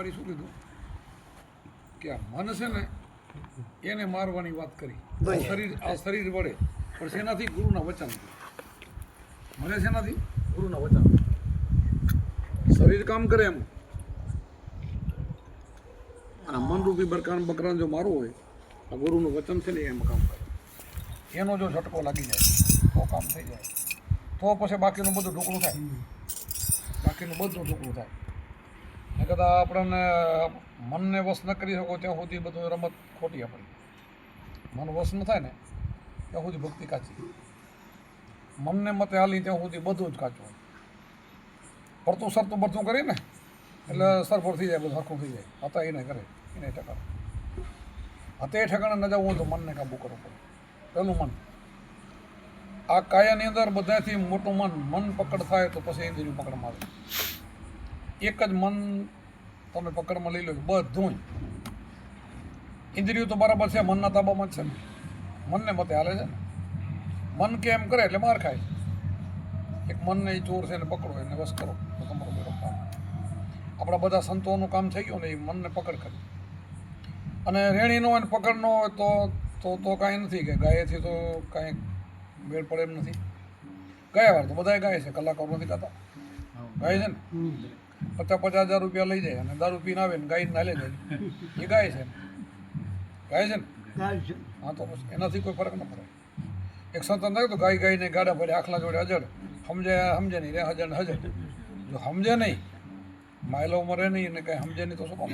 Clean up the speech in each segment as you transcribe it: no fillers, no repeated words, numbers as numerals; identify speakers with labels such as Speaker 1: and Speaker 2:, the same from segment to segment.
Speaker 1: મારી શું કીધું કે આ મન છે ને એને મારવાની વાત કરી. આ શરીર વડે પણ શેનાથી? ગુરુના વચન મને શેનાથી? ગુરુના વચન. શરીર કામ કરે એમ અને મનરૂપી બકરાને જો મારવું હોય આ ગુરુનું વચન છે ને એમ કામ કરે. એનો જો ઝટકો લાગી જાય તો કામ થઈ જાય. તો પછી બાકીનું બધું ઢોકળું થાય. બાકીનું બધું ઢોકળું થાય. એ કદાચ આપણને મનને વશ ન કરી શકો ત્યાં સુધી બધું રમત ખોટી આપણી. મન વશ ન થાય ને ત્યાં સુધી ભક્તિ કાચી. મનને મતે હાલી ત્યાં સુધી બધું જ કાચું. પડતું સરતું પડતું કરીએ ને એટલે સરભર થઈ જાય, બધું હરખું થઈ જાય. હતા એને કરે એને ઠેકાણે. હતે ઠેકાણે ન જવું તો મનને કાબૂ કરવું પડે. પેલું મન. આ કાયાની અંદર બધાથી મોટું મન પકડ થાય તો પછી ઇન્દ્રિયું પકડમાં આવે. એક જ મન તમે પકડમાં લઈ લો બધું. ઇન્દ્રિયું તો બરાબર છે, મનના તાબામાં જ છે ને. મનને મતે હાલે છે ને. મન કે એમ કરે એટલે માર ખાય. એક મનને એ ચોર છે એને પકડો એને વશ કરો તો તમારું બેડો કામ. આપણા બધા સંતોનું કામ થઈ ગયું ને એ મનને પકડ કરે. અને રેણીનો હોય ને પકડ ન હોય તો કાંઈ નથી કે ગાયેથી તો કાંઈ મેળ પડે એમ નથી. ગયા વાર તો બધા ગાય છે, કલાકારો નથી ગાતા. ગાય છે ને 50,000 રૂપિયા લઈ જાય અને દારૂ પીને આવે ને ગાઈને નાલે જાય એ ગાય છે. ગાય છે ને. હા તો બસ એનાથી કોઈ ફરક ન પડે. એક સંતાન થાય તો ગાયને ગાડા પડે આખલા જોડે અજડ સમજે નહીં રે હજડ જો સમજે નહીં માયલો મરે નહીં ને કાંઈ સમજે નહીં તો શું કામ.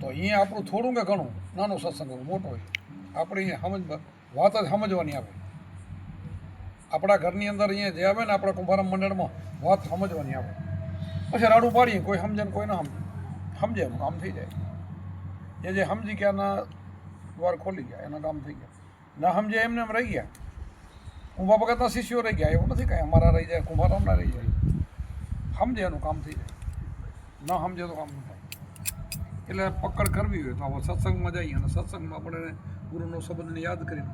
Speaker 1: તો અહીંયા આપણું થોડું કે ઘણું નાનો સત્સંગ મોટો હોય આપણે અહીંયા વાત જ સમજવાની આવે. આપણા ઘરની અંદર અહીંયા જે આવે ને આપણા કુંભારામ મંડળમાં વાત સમજવાની આવે. પછી રાડું પાડીએ કોઈ સમજે ને કોઈ ન સમજે એનું કામ થઈ જાય. જે સમજી ગયા એના દ્વાર ખોલી ગયા એના કામ થઈ ગયા. ના સમજે એમને એમ રહી ગયા. કુંભા ભગતના શિષ્યો રહી ગયા એવું નથી કાંઈ અમારા રહી જાય કુંભારામના રહી જાય. સમજે એનું કામ થઈ જાય. ન સમજે તો કામ ન થાય. એટલે પકડ કરવી હોય તો આવો સત્સંગમાં જઈએ અને સત્સંગમાં આપણે ગુરુનો સંબંધને યાદ કરીને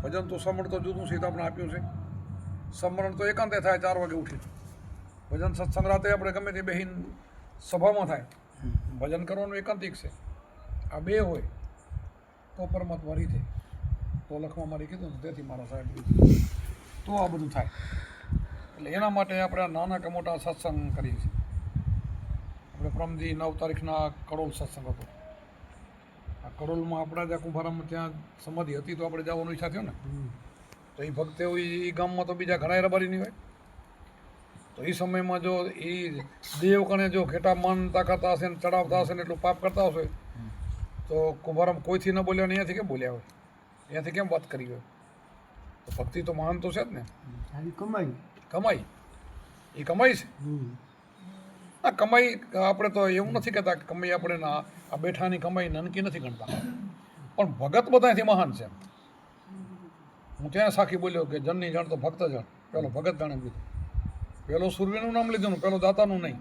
Speaker 1: ભજન તો સમરણ તો જુદું છે તો આપણે આપ્યું છે. સમરણ તો એકાંતે થાય 4 વાગે ઉઠી. ભજન સત્સંગ રાતે આપણે ગમે તે બેહીન સભામાં થાય. ભજન કરવાનું એકાંતિક છે. આ બે હોય તો પરમાત્મા રીતે તો લખમાં મારી કીધું તેથી મારા સાહેબ તો આ બધું થાય. એટલે એના માટે આપણે નાના કે મોટા સત્સંગ કરીએ છીએ. આપણે પરમદી 9 તારીખના કડોલ સત્સંગ હતો. આ કડોલમાં આપણા જ્યાં કુંભારામાં ત્યાં સમાધિ હતી તો આપણે જવાનું ઈચ્છા થયો ને તો એ ભક્તે હોય એ ગામમાં તો બીજા ઘણા રબારી નહીં હોય. તો એ સમયમાં જો એ દેવ કણે જો ઘેટા મન તાકાતા હશે ને ચડાવતા હશે ને એટલું પાપ કરતા હશે તો કુંભારામ કોઈથી ન બોલ્યા ને અહીંયાથી કેમ બોલ્યા હોય, અહીંયાથી કેમ વાત કરી હોય. તો ભક્તિ તો મહાન તો છે જ ને. કમાઈ એ કમાઈ છે. આ કમાઈ આપણે તો એવું નથી કહેતા કે કમાઈ આપણે આ બેઠાની કમાઈ નનકી નથી ગણતા પણ ભગત બધાથી મહાન છે. હું ત્યાં સાખી બોલ્યો કે જનની જણ તો ભક્ત જણ. પેલો ભગત જાણે કીધું. પેલો સુરવીનું નામ લીધું ને પેલો દાતાનું નહીં.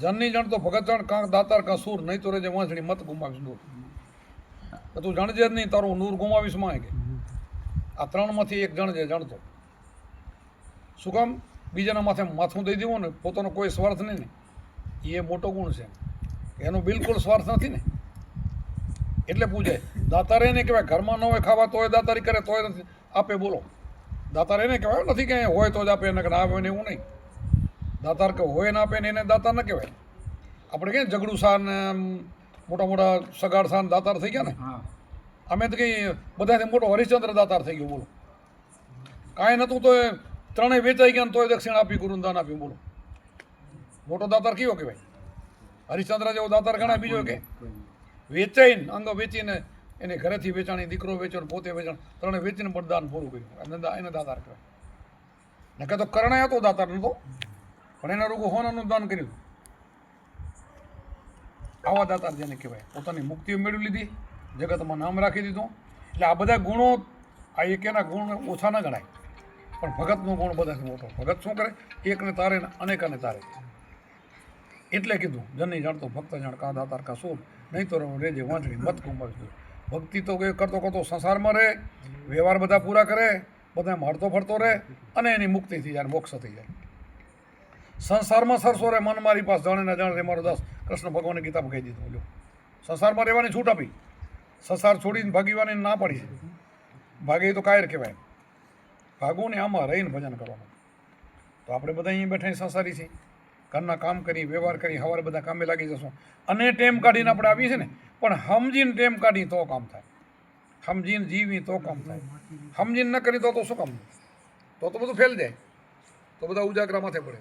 Speaker 1: જનની જણ તો ભગત જણ કાં દાતાર કાં સૂર નહીં તો રેજે વાંસળી મત ગુમાવીશ નૂર. તો તું જાણજે જ નહીં તારું નૂર ગુમાવીશ માં કે આ 3માંથી એક જણ જે જાણતો. શું કામ? બીજાના માથે માથું દઈ દેવું ને પોતાનો કોઈ સ્વાર્થ નહીં ને એ મોટો ગુણ છે. એનો બિલકુલ સ્વાર્થ નથી ને એટલે પૂછે. દાતાર એને કહેવાય ઘરમાં ન હોય ખાવા તોય દાતારી કરે તોય નથી આપે. બોલો દાતાર એને કહેવાય નથી કે હોય તો જ આપે એને ના આવે ને એવું નહીં. દાતાર કે હોય ને આપે ને એને દાતાર ન કહેવાય. આપણે કહીએ ઝઘડું સાર ને મોટા મોટા સગાડ સાર દાતાર થઈ ગયા ને અમે તો કહીએ બધાથી મોટો હરિશ્ચંદ્ર દાતાર થઈ ગયો. બોલો કાંઈ નહોતું તો 3 વેચાઈ ગયા ને તોય દક્ષિણ આપી ગુરુને દાન આપ્યું. બોલો મોટો દાતાર કયો કહેવાય? હરિશ્ચંદ્ર જેવો દાતાર ગણાય બીજો કે વેચાઈને અંગ વેચીને એને ઘરેથી વેચાણી દીકરો વેચ્યો પોતે વેચાણ 3 વેચીને પણ દાન પૂરું કર્યું એને દાતાર કહેવાય. ને કે તો કરણાય હતો દાતાર નતો પણ એને રોગું હોનાનું દાન કર્યું. આવા દાતાર જેને કહેવાય. પોતાની મુક્તિ મેળવી લીધી, જગતમાં નામ રાખી દીધું. એટલે આ બધા ગુણો આ એક એના ગુણ ઓછા ન ગણાય પણ ભગતનો ગુણ બધાથી મોટો. ભગત શું કરે? એકને તારે ને અનેકાને તારે. એટલે કીધું જનની જાણતો ભક્ત જાણ કાં દાતાર કાં સૂર નહીં તો રેજે વાંચડી મત ગુમાવી દો. ભક્તિ તો કરતો કરતો સંસારમાં રહે, વ્યવહાર બધા પૂરા કરે, બધા મળતો ફરતો રહે અને એની મુક્તિ થઈ જાય, મોક્ષ થઈ જાય. સંસારમાં સરસો રે મન મારી પાસે જાણે ના જાણે રે મારો દાસ કૃષ્ણ ભગવાને ગીતામાં કહી દીધું બોલ્યો સંસારમાં રહેવાની છૂટ આપી સંસાર છોડીને ભાગીવાની ના પડી છે ભાગે તો કાયર કહેવાય ભાગવું ને આમાં રહીને ભજન કરવાનું તો આપણે બધા અહીંયા બેઠા સંસારી છીએ ઘરના કામ કરી વ્યવહાર કરી સવારે બધા કામે લાગી જશું અને ટેમ કાઢીને આપણે આવીએ છીએ ને પણ સમજીને ટેમ કાઢી તો કામ થાય સમજીને જીવી તો કામ થાય સમજીને ન કરી તો શું કામ તો બધું ફેલ જાય તો બધા ઉજાગરા માથે પડે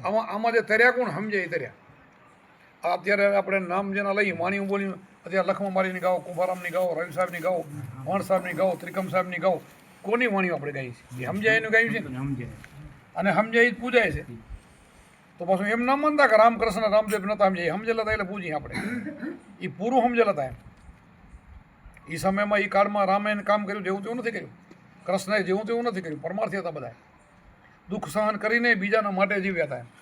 Speaker 1: આમાં જે તર્યા કોણ સમજે એ તર્યા અત્યારે આપણે નામ જેના લઈએ વાણીઓ બોલી અત્યારે લખમા મારીની ગાઓ કુંભારામની ગાઓ રવિ સાહેબની ગાઓ વણ સાહેબની ગાઓ ત્રિકમ સાહેબની ગાઓ કોની વાણીઓ આપણે ગાઈ છે સમજાય એનું ગાયું છે અને સમજાય જ પૂજાય છે તો પાછું એમ ના માનતા કે રામકૃષ્ણ રામદેવ નતા સમજાય સમજેલા હતા એટલે પૂજીએ આપણે એ પૂરું સમજેલા હતા એમ એ સમયમાં એ કાળમાં રામે કામ કર્યું જેવું તેવું નથી કર્યું કૃષ્ણએ જેવું તેવું નથી કર્યું પરમાર્થી હતા બધા દુઃખ સહન કરીને બીજાના માટે જીવ્યા હતા એમ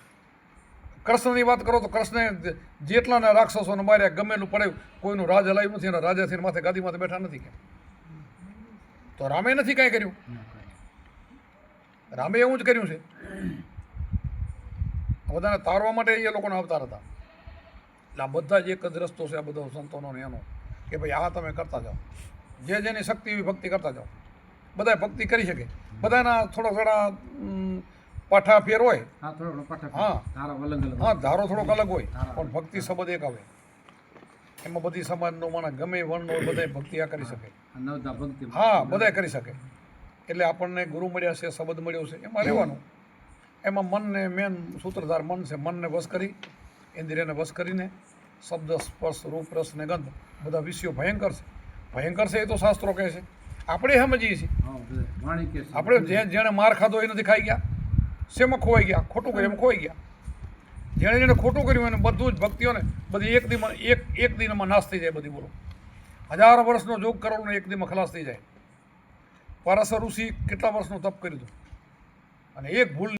Speaker 1: કૃષ્ણની વાત કરો તો કૃષ્ણે જેટલાને રાક્ષસોને માર્યા ગમેલું પડ્યું કોઈનું રાજ હલાવ્યું નથી અને રાજાથી માથે ગાદી માથે બેઠા નથી કે તો રામે નથી કાંઈ કર્યું રામે એવું જ કર્યું છે બધાને તારવા માટે એ લોકોના અવતાર હતા એટલે આ બધા જ એક જ રસ્તો છે આ બધો સંતોનો એનો કે ભાઈ આ તમે કરતા જાઓ જે જેની શક્તિ એવી ભક્તિ કરતા જાઓ બધા ભક્તિ કરી શકે બધાના થોડા પાઠા ફેર હોય હા ધારો થોડોક અલગ હોય પણ ભક્તિ શબ્દ એક આવે એમાં બધી સમાજનો માણસ ગમે વર્ણનો બધા ભક્તિ આ કરી શકે હા બધા કરી શકે એટલે આપણને ગુરુ મળ્યા છે શબ્દ મળ્યો છે એમાં રહેવાનું એમાં મનને મેન સૂત્રધાર મન છે મનને વશ કરી ઇન્દ્રિયને વશ કરીને શબ્દ સ્પર્શ રૂપ રસ ને ગંધ બધા વિષયો ભયંકર છે એ તો શાસ્ત્રો કહે છે આપણે સમજીએ છીએ આપણે જેણે માર ખાધો એ નથી ખાઈ ગયા શેમાં ખોવાઈ ગયા ખોટું કર્યું એમાં ખોવાઈ ગયા જેણે ખોટું કર્યું એને બધું જ ભક્તિઓને બધી એક દિનમાં નાશ થઈ જાય બધી બોલો 1000 વર્ષનો જોગ કરોડનો એક દિનમાં ખલાસ થઈ જાય પારાસર ઋષિ કેટલા વર્ષનું તપ કર્યું હતું અને એક ભૂલ